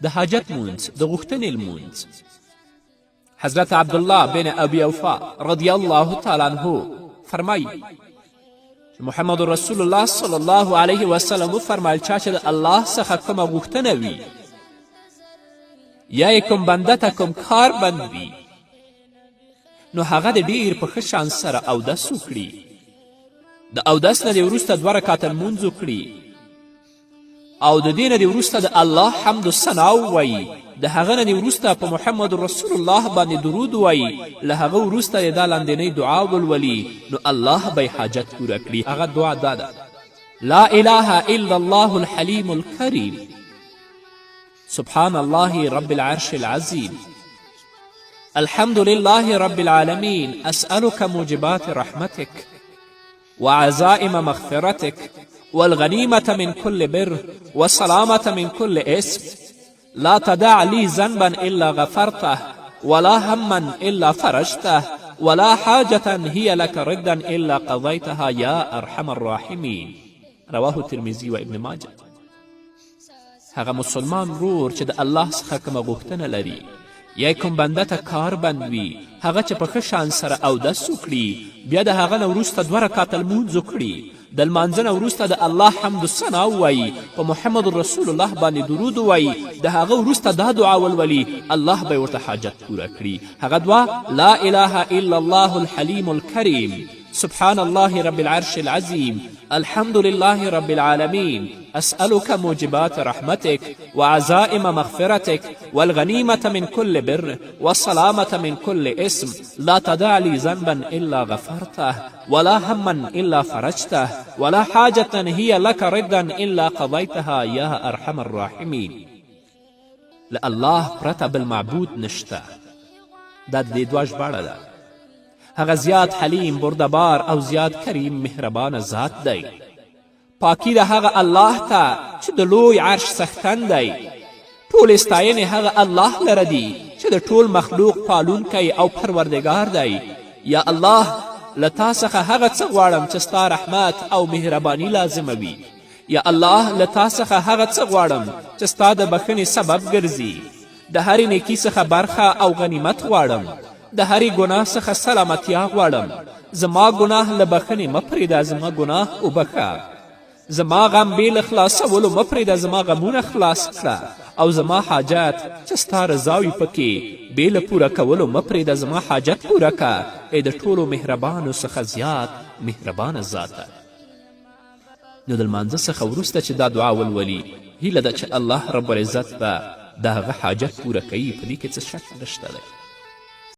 د حاجت مونځ د غوښتنې لمونځ. حضرت عبدالله بن ابي اوفا رضی الله تعالی عنه فرمایي محمد رسول الله صلی الله علیه وسلم وفرمایل چا چې د الله څخه کومه غوښتنه وي یا یې کوم بنده ته کوم کار بند وي نو هغه د ډیر په ښه شان سره اودس وکړي. د اودس نه د وروسته 2 رکعته لمونځ وکړي او د دې نه د وروسته د الله حمد و ثنا ووایي. د هغه نه د وروسته په محمد رسول الله باندې درود ووایي. له هغه وروسته یې دا لاندنۍ دعا ولولي نو الله به یې حاجت پوره کړي. هغه دعا دا ده: لا اله الا الله الحلیم الکریم سبحان الله رب العرش العظیم الحمد لله رب العالمين أسألك موجبات رحمتك وعزائم مغفرتك والغنيمة من كل بر والسلامة من كل إثم لا تدع لي ذنبا إلا غفرته ولا هما إلا فرجته ولا حاجة هي لك ردا إلا قضيتها يا أرحم الراحمين. رواه الترمذي وابن ماجه. هغه مسلمان ورور چې د الله څخه کومه غوښتنه لري یا کوم بنده ته کار بند وي هغه چې په ښه شان سره اودس وکړي بیا د هغه نه وروسته 2 رکعته لمونځ وکړي د لمانځه نه وروسته د الله حمد و ثنا ووایي په محمد رسول الله باندې درود ووایي د هغه وروسته دا دعا ولولي الله به یې ورته حاجت پوره کړي. هغه دعا لا اله الا الله الحلیم الکریم سبحان الله رب العرش العظيم الحمد لله رب العالمين أسألك موجبات رحمتك وعزائم مغفرتك والغنيمة من كل بر والسلامة من كل إثم لا تدع لي ذنبا إلا غفرته ولا هما إلا فرجته ولا حاجة هي لك ردا إلا قضيتها يا أرحم الراحمين. له الله پرته بل معبود نشته. دا د دې دوه ژباړه ده. هغه زیات حلیم بردبار او زیات کریم مهربان ذات دی. پاکی د هغه الله ته چې د لوی عرش څښتن دی. ټولې ستاینې هغه الله لره دي چې د ټول مخلوق پالونکی او پروردګار دی. یا الله له تا څخه هغه څه غواړم چې ستا رحمت او مهرباني لازموي. یا الله له تا څخه هغه څه غواړم چې ستا د بښنې سبب ګرځي. د هرې نیکي څخه برخه او غنیمت غواړم. د هرې ګناه څخه سلامتیا غواړم. زما ګناه له بښنې مه پرېږده، زما ګناه وبښه. زما غم بې له خلاصولو مه پرېږده، زما غمونه خلاص کړه. او زما حاجت چې ستا رضا وي پکې بې له پوره کولو مه پرېږده، زما حاجت پوره که. ای د ټولو مهربانو څخه زیات مهربانه ذاته. نو د لمانځه څخه وروسته چې دا دعا ولولي هیله ده چې الله رب العزت به د هغه حاجت پوره کوي. په دې کې څه شک نشته دی.